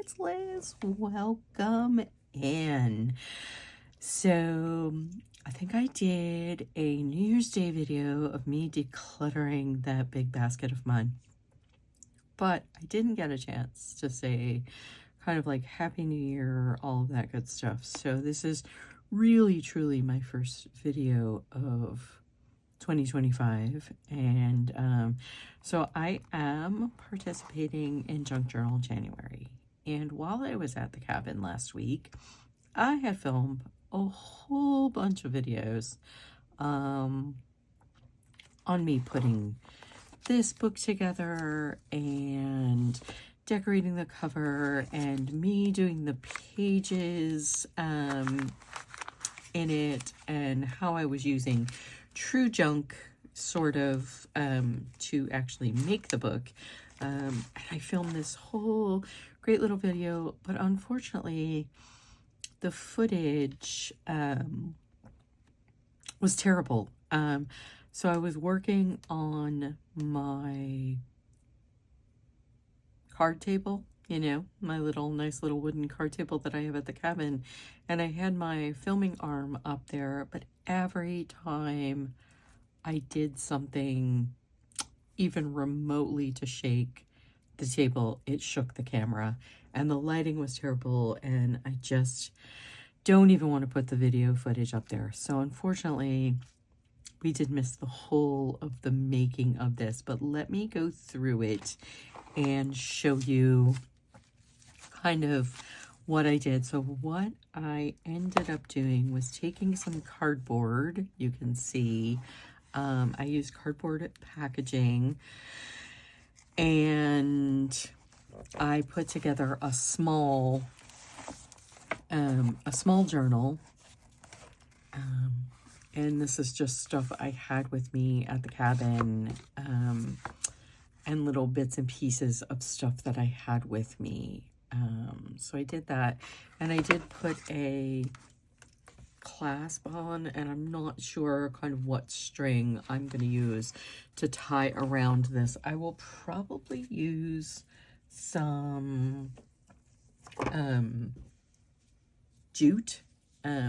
it's Liz. Welcome in. So I think I did a New Year's Day video of me decluttering that big basket of mine, but I didn't get a chance to say kind of like Happy New Year, all of that good stuff. So this is really truly my first video of 2025, and so I am participating in Junk Journal January. And while I was at the cabin last week, I had filmed a whole bunch of videos on me putting this book together and decorating the cover and me doing the pages in it, and how I was using true junk sort of to actually make the book. And I filmed this whole great little video, but unfortunately the footage was terrible. So I was working on my card table, you know, my nice little wooden card table that I have at the cabin, and I had my filming arm up there, but every time I did something even remotely to shake the table, it shook the camera, and the lighting was terrible, and I just don't even want to put the video footage up there. So unfortunately, we did miss the whole of the making of this, but let me go through it and show you kind of what I did. So what I ended up doing was taking some cardboard. You can see I used cardboard packaging, and I put together a small journal. And this is just stuff I had with me at the cabin, and little bits and pieces of stuff that I had with me. So I did that, and I did put a clasp on, and I'm not sure kind of what string I'm going to use to tie around this. I will probably use some jute,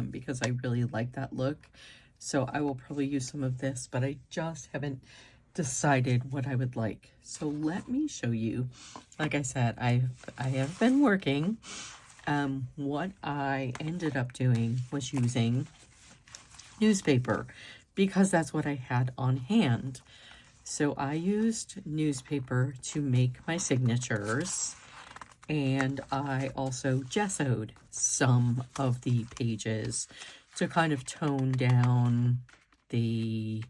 because I really like that look. So I will probably use some of this, but I just haven't decided what I would like. So let me show you. Like I said, I have been working. What I ended up doing was using newspaper, because that's what I had on hand. So I used newspaper to make my signatures, and I also gessoed some of the pages to kind of tone down the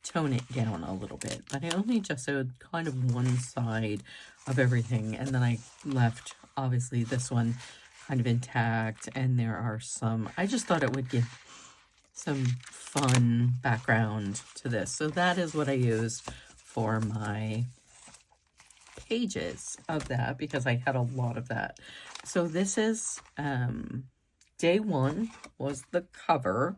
tone it down a little bit. But I only gessoed kind of one side of everything, and then I left obviously this one kind of intact, and there are some, I just thought it would give some fun background to this. So that is what I used for my pages of that, because I had a lot of that. So this is day one was the cover.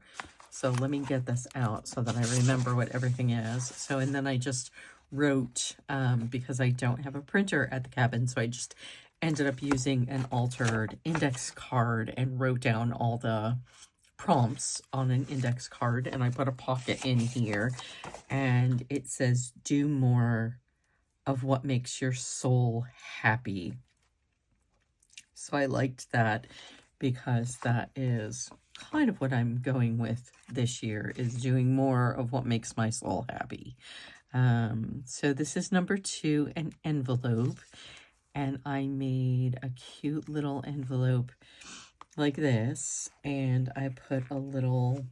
So let me get this out so that I remember what everything is. So, and then I just wrote, because I don't have a printer at the cabin, so I just ended up using an altered index card and wrote down all the prompts on an index card, and I put a pocket in here, and it says, do more of what makes your soul happy. So I liked that, because that is kind of what I'm going with this year, is doing more of what makes my soul happy. So this is number 2, an envelope, and I made a cute little envelope like this, and I put a little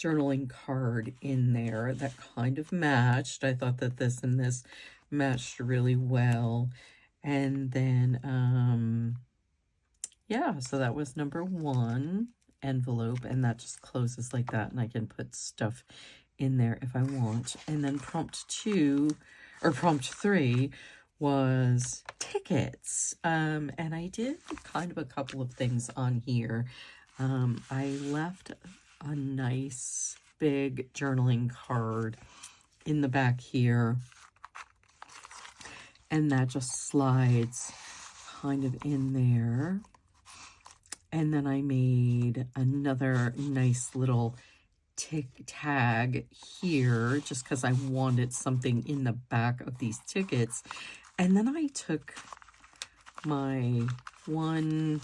journaling card in there that kind of matched. I thought that this and this matched really well. And then yeah, so that was number 1 envelope, and that just closes like that, and I can put stuff in there if I want. And then prompt 3 was tickets, and I did kind of a couple of things on here. I left a nice big journaling card in the back here and that just slides kind of in there. And then I made another nice little tag here just because I wanted something in the back of these tickets. And then I took my one,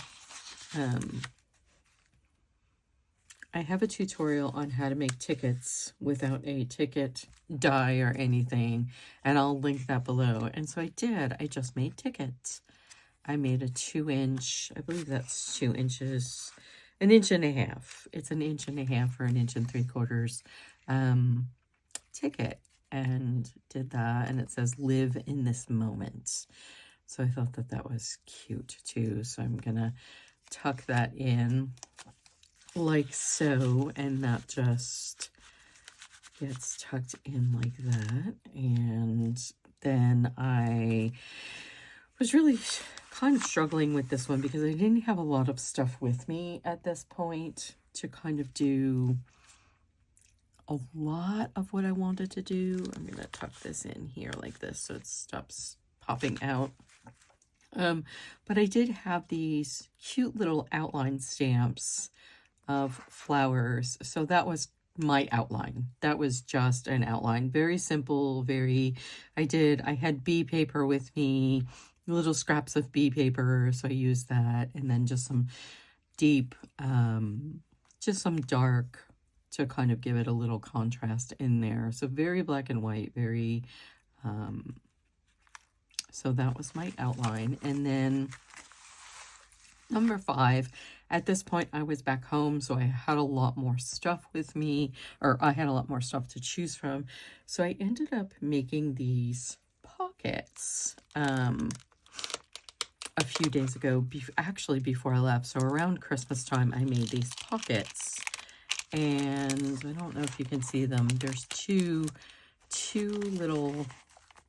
I have a tutorial on how to make tickets without a ticket die or anything, and I'll link that below. And so I did. I just made tickets. I made a 2-inch, I believe that's 2 inches, 1.5 inches. It's 1.5 inches or 1 3/4 ticket, and did that. And it says live in this moment. So I thought that that was cute too. So I'm gonna tuck that in like so, and that just gets tucked in like that. And then I was really kind of struggling with this one because I didn't have a lot of stuff with me at this point to kind of do a lot of what I wanted to do. I'm going to tuck this in here like this so it stops popping out. But I did have these cute little outline stamps of flowers. So that was my outline. That was just an outline. Very simple, I had bee paper with me, little scraps of bee paper. So I used that, and then just some deep, just some dark to kind of give it a little contrast in there. So very black and white, very, so that was my outline. And then number 5, at this point I was back home, so I had a lot more stuff with me, or I had a lot more stuff to choose from. So I ended up making these pockets a few days ago, actually before I left. So around Christmas time, I made these pockets, and I don't know if you can see them. There's two little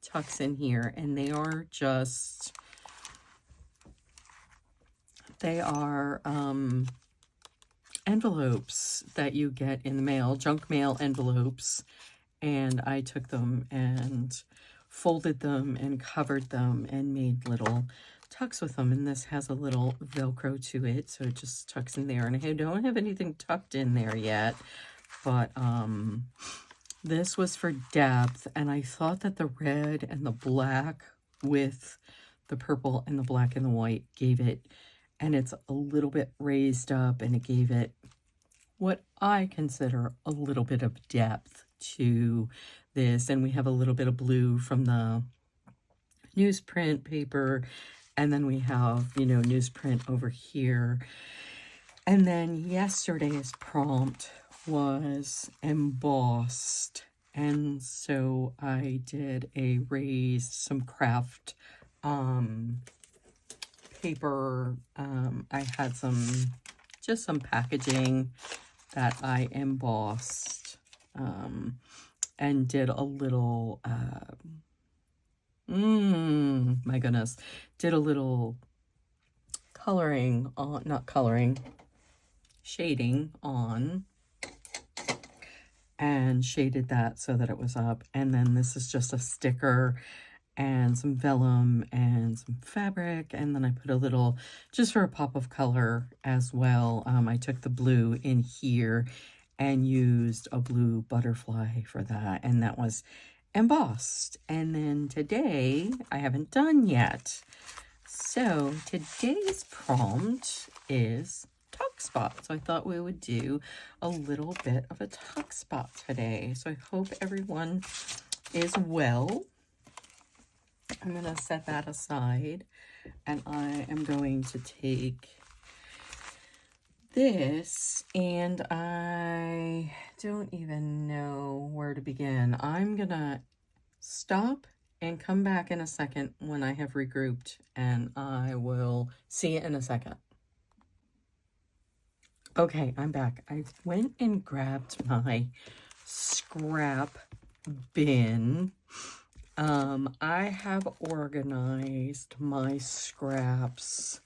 tucks in here, and they are just, they are envelopes that you get in the mail, junk mail envelopes. And I took them and folded them and covered them and made little tucks with them. And this has a little Velcro to it, so it just tucks in there. And I don't have anything tucked in there yet, but this was for depth, and I thought that the red and the black with the purple and the black and the white gave it, and it's a little bit raised up, and it gave it what I consider a little bit of depth to this. And we have a little bit of blue from the newsprint paper, and then we have, you know, newsprint over here. And then yesterday's prompt was embossed, and so I did a raised, some craft paper. I had just some packaging that I embossed, and did a little, my goodness, did a little coloring on, not coloring, shading on, and shaded that so that it was up. And then this is just a sticker and some vellum and some fabric, and then I put a little, just for a pop of color as well, I took the blue in here and used a blue butterfly for that, and that was embossed. And then today, I haven't done yet. So today's prompt is tuck spot. So I thought we would do a little bit of a tuck spot today. So I hope everyone is well. I'm going to set that aside, and I am going to take this, and I don't even know where to begin. I'm going to stop and come back in a second when I have regrouped, and I will see you in a second. Okay, I'm back. I went and grabbed my scrap bin. I have organized my scraps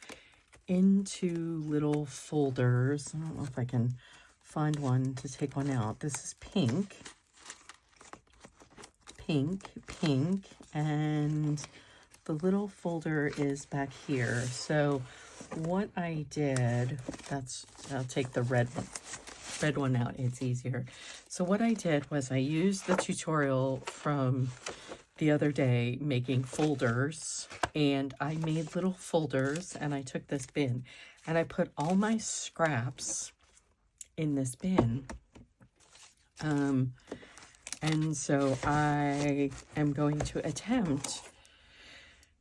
into little folders. I don't know if I can find one to take one out. This is pink, pink, and the little folder is back here. So what I did, I'll take the red one out, it's easier. So what I did was I used the tutorial from the other day making folders, and I made little folders, and I took this bin and I put all my scraps in this bin. And so I am going to attempt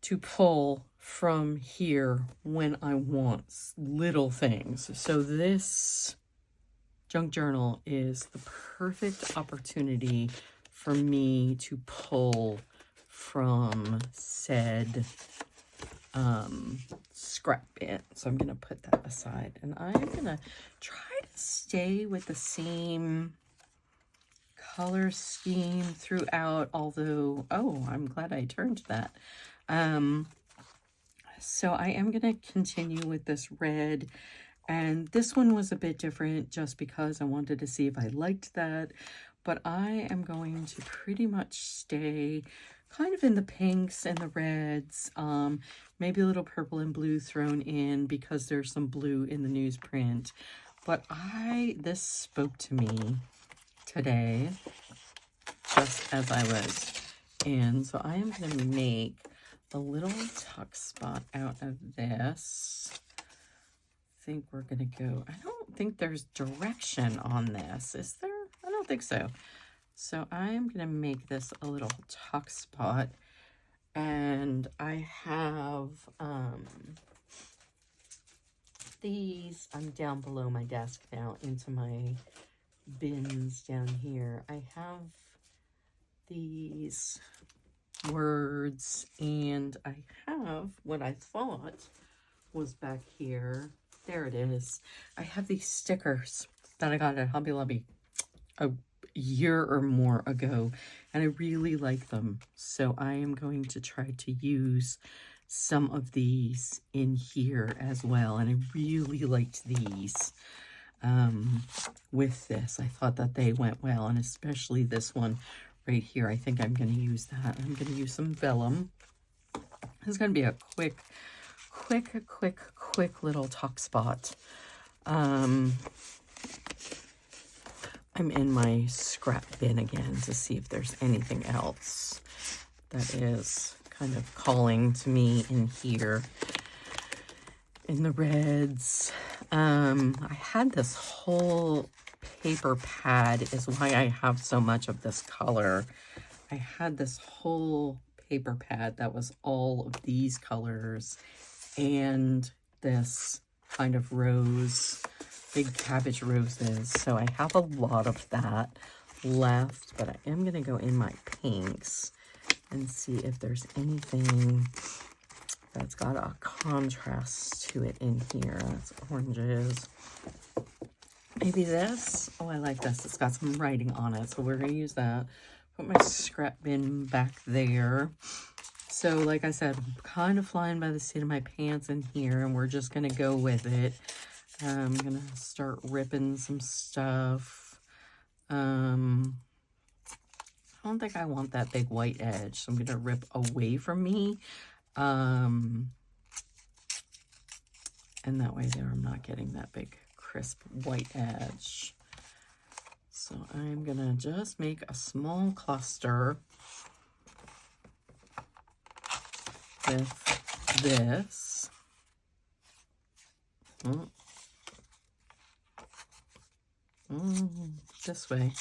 to pull from here when I want little things. So this junk journal is the perfect opportunity for me to pull from said scrap bin. So I'm going to put that aside, and I'm going to try to stay with the same color scheme throughout, although, oh, I'm glad I turned that. So I am going to continue with this red, and this one was a bit different just because I wanted to see if I liked that, but I am going to pretty much stay kind of in the pinks and the reds, maybe a little purple and blue thrown in because there's some blue in the newsprint. But this spoke to me today, just as I was in. So I am going to make a little tuck spot out of this. I think we're going to go, I don't think there's direction on this, is there? I don't think so. So I'm going to make this a little tuck spot, and I have these, I'm down below my desk now into my bins down here. I have these words, and I have what I thought was back here. There it is. I have these stickers that I got at Hobby Lobby a year or more ago, and I really like them. So I am going to try to use some of these in here as well, and I really liked these with this. I thought that they went well, and especially this one right here. I think I'm going to use that. I'm going to use some vellum. It's going to be a quick little tuck spot. I'm in my scrap bin again to see if there's anything else that is kind of calling to me in here. In the reds, I had this whole paper pad is why I have so much of this color. I had this whole paper pad that was all of these colors and this kind of rose, big cabbage roses. So I have a lot of that left, but I am going to go in my pinks and see if there's anything that's got a contrast to it in here. That's oranges. Maybe this. Oh, I like this. It's got some writing on it, so we're going to use that. Put my scrap bin back there. So, like I said, I'm kind of flying by the seat of my pants in here, and we're just going to go with it. I'm going to start ripping some stuff. I don't think I want that big white edge, so I'm going to rip away from me. And that way there, I'm not getting that big crisp white edge. So I'm gonna just make a small cluster with this. This way.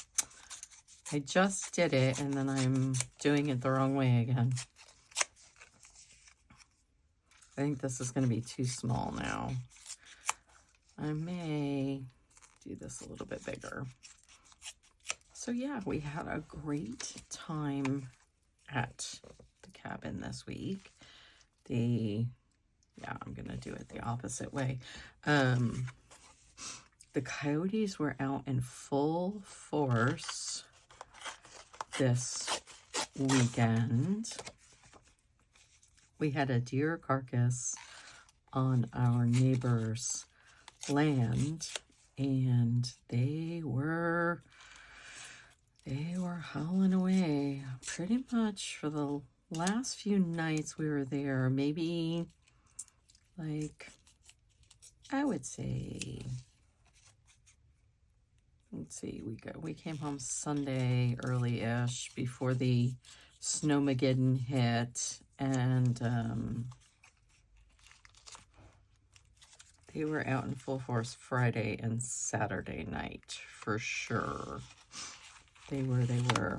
I just did it, and then I'm doing it the wrong way again. I think this is going to be too small now. I may do this a little bit bigger. So yeah, we had a great time at the cabin this week. I'm going to do it the opposite way. The coyotes were out in full force this weekend. We had a deer carcass on our neighbor's land, and they were howling away pretty much for the last few nights we were there, maybe like, I would say, let's see, we came home Sunday early-ish before the Snowmageddon hit, and they were out in full force Friday and Saturday night for sure. They were.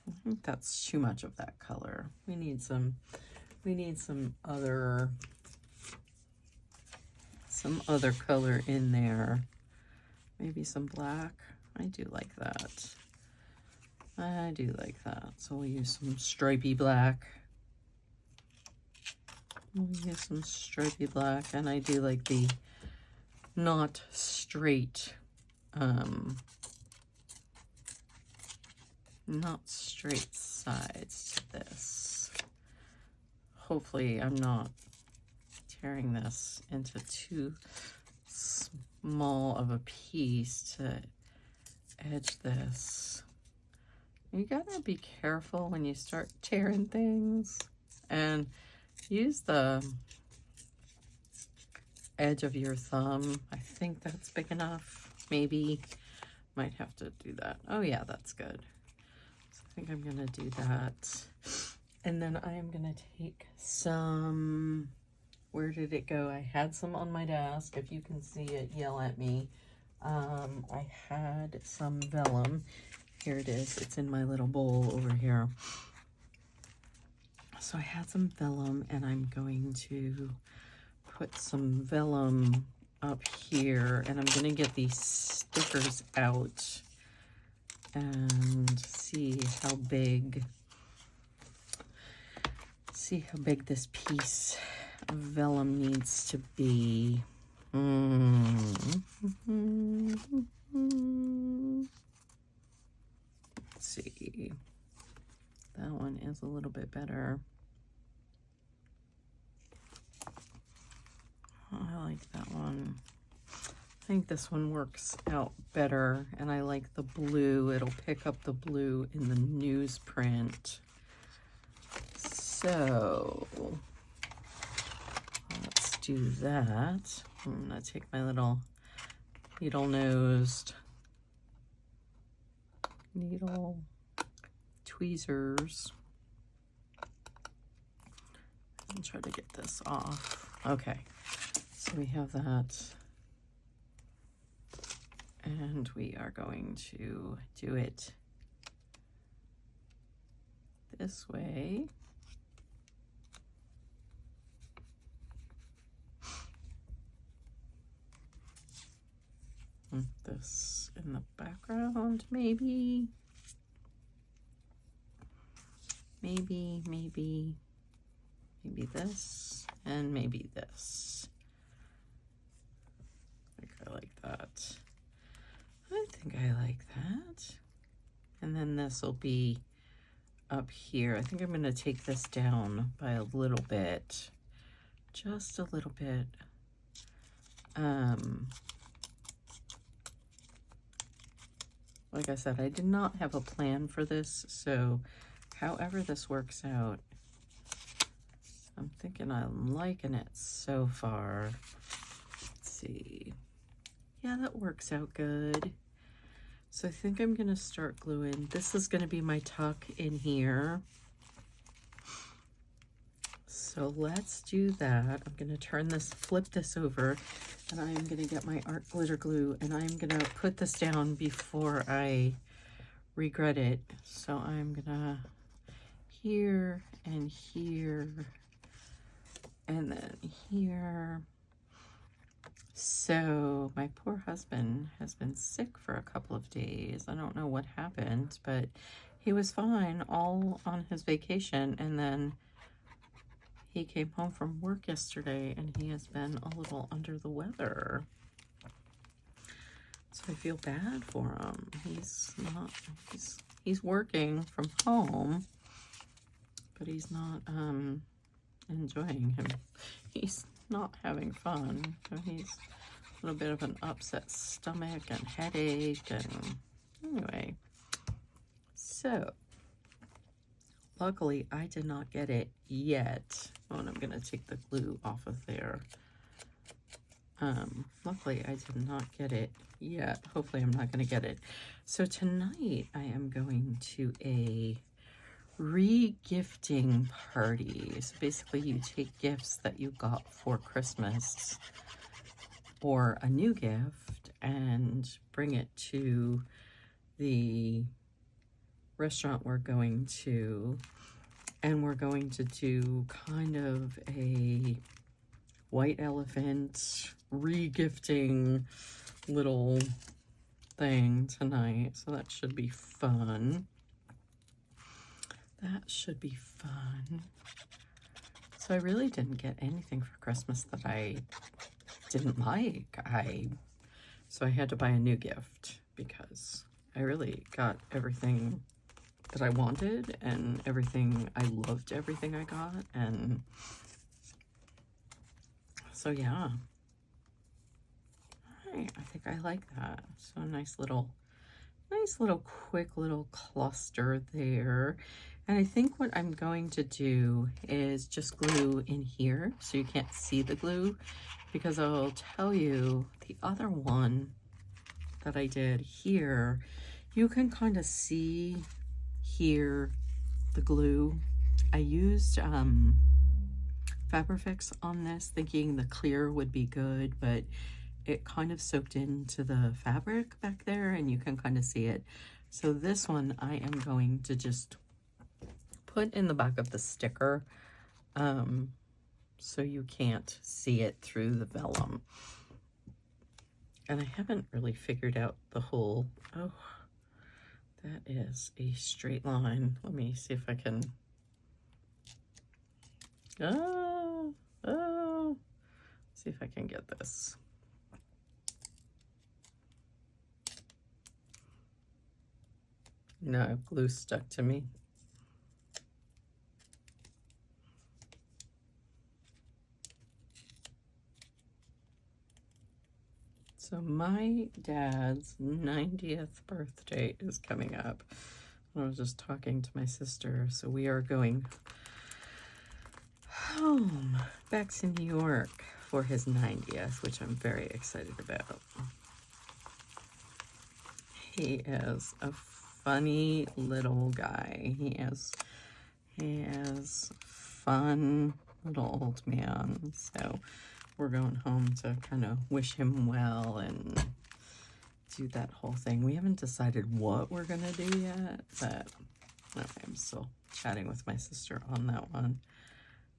I think that's too much of that color. We need some other color in there. Maybe some black. I do like that. I do like that. So we'll use some stripy black. We'll use some stripy black, and I do like the not straight sides to this. Hopefully I'm not tearing this into too small of a piece to edge this. You gotta be careful when you start tearing things, and use the edge of your thumb. I think that's big enough. Maybe might have to do that. Oh yeah, that's good. So I think I'm gonna do that. And then I am gonna take some, where did it go? I had some on my desk. If you can see it, yell at me. I had some vellum. Here it is. It's in my little bowl over here. So I had some vellum, and I'm going to put some vellum up here, and I'm going to get these stickers out and see how big this piece of vellum needs to be. Let's see. That one is a little bit better. I like that one. I think this one works out better, and I like the blue. It'll pick up the blue in the newsprint. So let's do that. I'm gonna take my little needle tweezers and try to get this off. Okay, so we have that, and we are going to do it this way. This in the background, maybe this, and maybe this. I think I like that. I think I like that. And then this will be up here. I think I'm going to take this down by a little bit, just a little bit. Like I said, I did not have a plan for this, so however this works out, I'm thinking I'm liking it so far. Let's see. Yeah, that works out good. So I think I'm going to start gluing. This is going to be my tuck in here. So let's do that. I'm going to flip this over, and I'm going to get my art glitter glue, and I'm going to put this down before I regret it. So I'm going to here and here, and then here. So my poor husband has been sick for a couple of days. I don't know what happened, but he was fine all on his vacation, and then he came home from work yesterday, and he has been a little under the weather. So I feel bad for him. He's working from home, but he's not enjoying him. He's not having fun. So he's a little bit of an upset stomach and headache, and anyway. So luckily I did not get it yet. Oh, and I'm gonna take the glue off of there. Luckily I did not get it yet. Hopefully I'm not gonna get it. So tonight I am going to a re-gifting party. So basically you take gifts that you got for Christmas or a new gift and bring it to the restaurant we're going to, and we're going to do kind of a white elephant re-gifting little thing tonight. So that should be fun. That should be fun. So I really didn't get anything for Christmas that I didn't like. So I had to buy a new gift because I really got everything that I wanted and everything. I loved everything I got, and so yeah. All right, I think I like that. So a nice little quick little cluster there. And I think what I'm going to do is just glue in here so you can't see the glue, because I'll tell you the other one that I did here, you can kind of see here the glue. I used Fabrifix on this thinking the clear would be good, but it kind of soaked into the fabric back there and you can kind of see it. So this one I am going to just put in the back of the sticker so you can't see it through the vellum. And I haven't really figured out the whole, oh, that is a straight line. Let me see if I can, see if I can get this. No, glue stuck to me. So my dad's 90th birthday is coming up. I was just talking to my sister, so we are going home back to New York for his 90th, which I'm very excited about. He is a funny little guy. He is fun little old man. So we're going home to kind of wish him well and do that whole thing. We haven't decided what we're gonna do yet, but I'm still chatting with my sister on that one.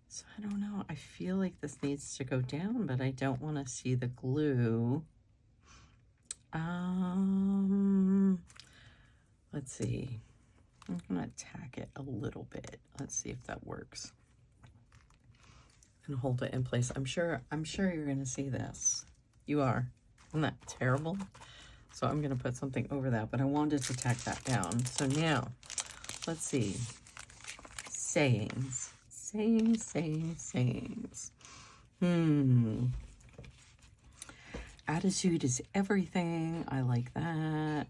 So I don't know. I feel like this needs to go down, but I don't want to see the glue. Let's see. I'm gonna tack it a little bit. Let's see if that works. And hold it in place. I'm sure you're gonna see this. You are. Isn't that terrible? So I'm gonna put something over that, but I wanted to tack that down. So now, let's see. Sayings. Sayings. Attitude is everything. I like that.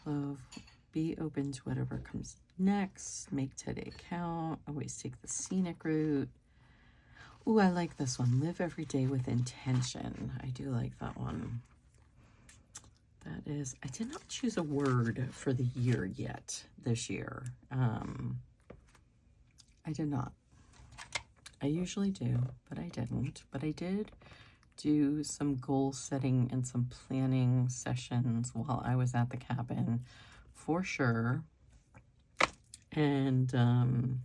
Love. Be open to whatever comes next. Make today count. Always take the scenic route. Ooh, I like this one. Live every day with intention. I do like that one. That is, I did not choose a word for the year yet this year. I did not. I usually do, but I didn't. But I did do some goal setting and some planning sessions while I was at the cabin, for sure. And I'm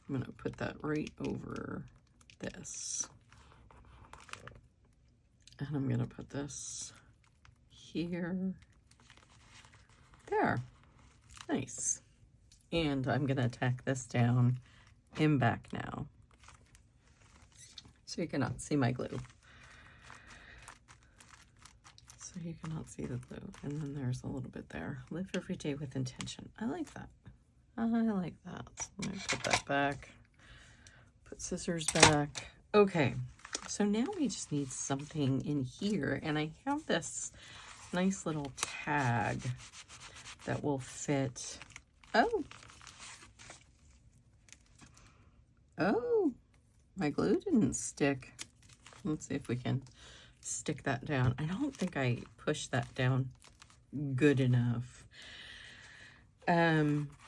going to put that right over this. And I'm going to put this here. There. Nice. And I'm going to tack this down and back now, so you cannot see my glue. So you cannot see the glue. And then there's a little bit there. Live every day with intention. I like that. I like that. So let me put that back. Put scissors back. Okay. So now we just need something in here. And I have this nice little tag that will fit. Oh, Oh, my glue didn't stick. Let's see if we can stick that down. I don't think I pushed that down good enough.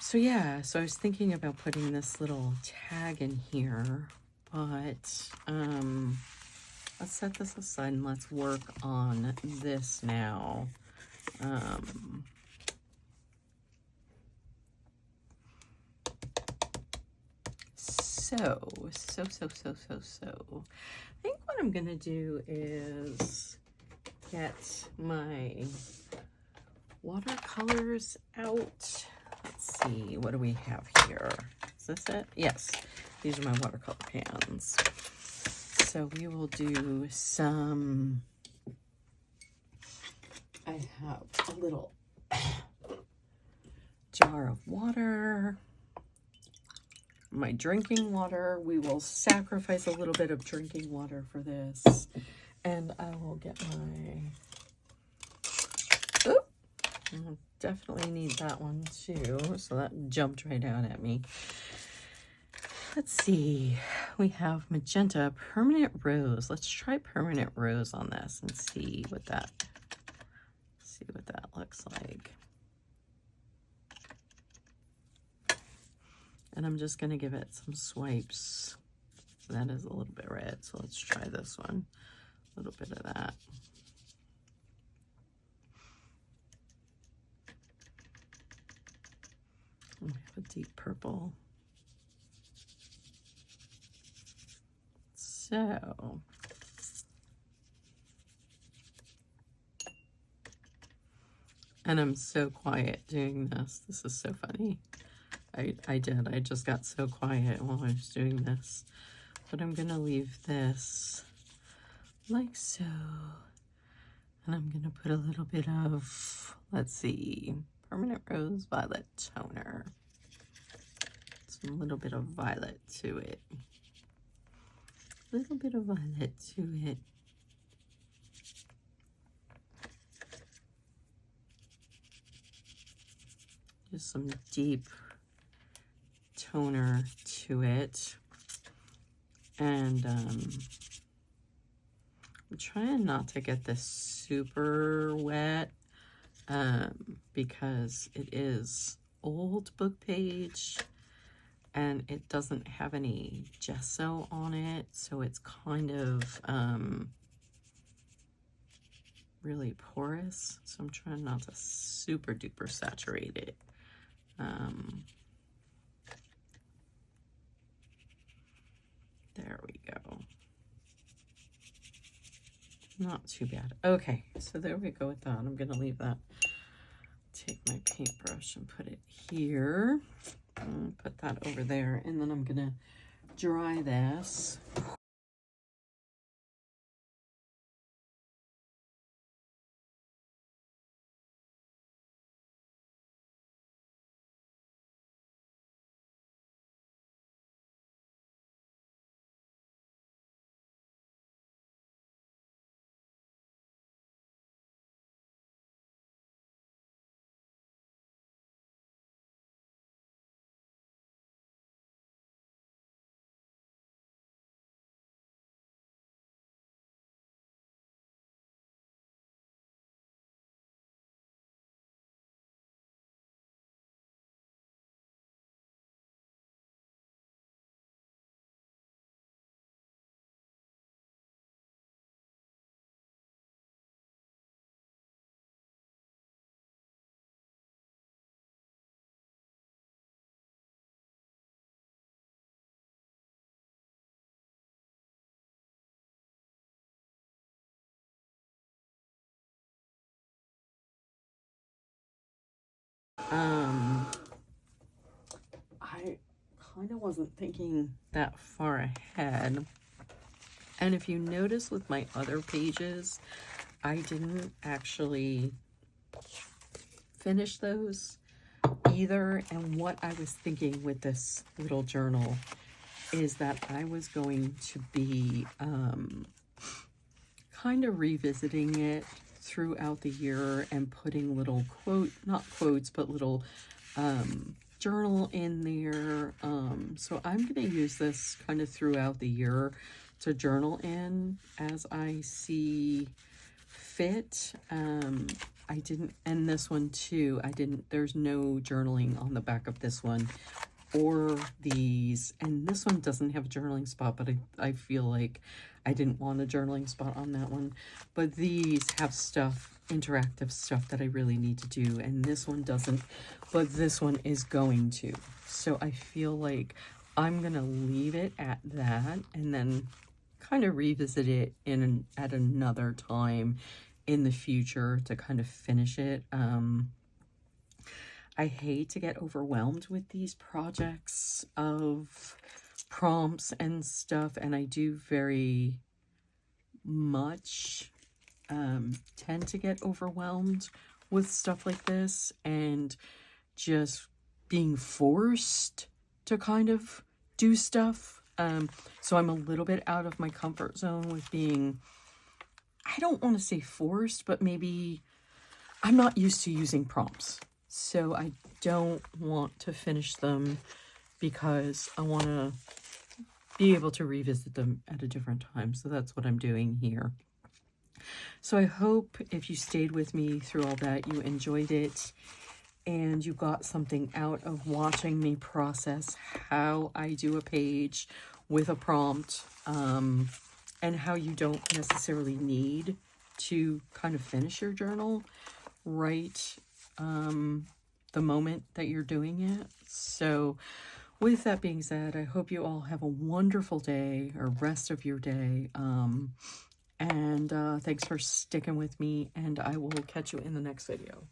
So yeah, so I was thinking about putting this little tag in here, but let's set this aside and let's work on this now. So I think what I'm gonna do is get my watercolors out. Let's see, what do we have here? Is this it? Yes, these are my watercolor pans. So we will do some, I have a little jar of water, my drinking water. We will sacrifice a little bit of drinking water for this. And I will get my, oh, I'll definitely need that one too. So that jumped right out at me. Let's see, we have magenta, permanent rose. Let's try permanent rose on this and see what that looks like. And I'm just gonna give it some swipes. That is a little bit red, so let's try this one. A little bit of that. We have a deep purple. So, and I'm so quiet doing this. This is so funny. I just got so quiet while I was doing this. But I'm gonna leave this like so. And I'm gonna put a little bit of, let's see, permanent rose violet toner. Some little bit of violet to it. Little bit of violet to it. Just some deep toner to it. And I'm trying not to get this super wet because it is old book page and it doesn't have any gesso on it, so it's kind of really porous. So I'm trying not to super duper saturate it. There we go. Not too bad. Okay, so there we go with that. I'm gonna leave that. Take my paintbrush and put it here. Put that over there, and then I'm gonna dry this. I kind of wasn't thinking that far ahead. And if you notice with my other pages, I didn't actually finish those either. And what I was thinking with this little journal is that I was going to be kind of revisiting it throughout the year and putting little not quotes, but little journal in there. So I'm going to use this kind of throughout the year to journal in as I see fit. I didn't, and this one too, there's no journaling on the back of this one or these, and this one doesn't have a journaling spot, but I feel like I didn't want a journaling spot on that one. But these have stuff, interactive stuff that I really need to do, and this one doesn't, but this one is going to. So I feel like I'm gonna leave it at that and then kind of revisit it at another time in the future to kind of finish it. I hate to get overwhelmed with these projects of prompts and stuff, and I do very much tend to get overwhelmed with stuff like this and just being forced to kind of do stuff. So I'm a little bit out of my comfort zone with being, I don't want to say forced, but maybe I'm not used to using prompts. So I don't want to finish them because I want to be able to revisit them at a different time. So that's what I'm doing here. So I hope if you stayed with me through all that, you enjoyed it and you got something out of watching me process how I do a page with a prompt, and how you don't necessarily need to kind of finish your journal right the moment that you're doing it. So with that being said, I hope you all have a wonderful day or rest of your day. And thanks for sticking with me, and I will catch you in the next video.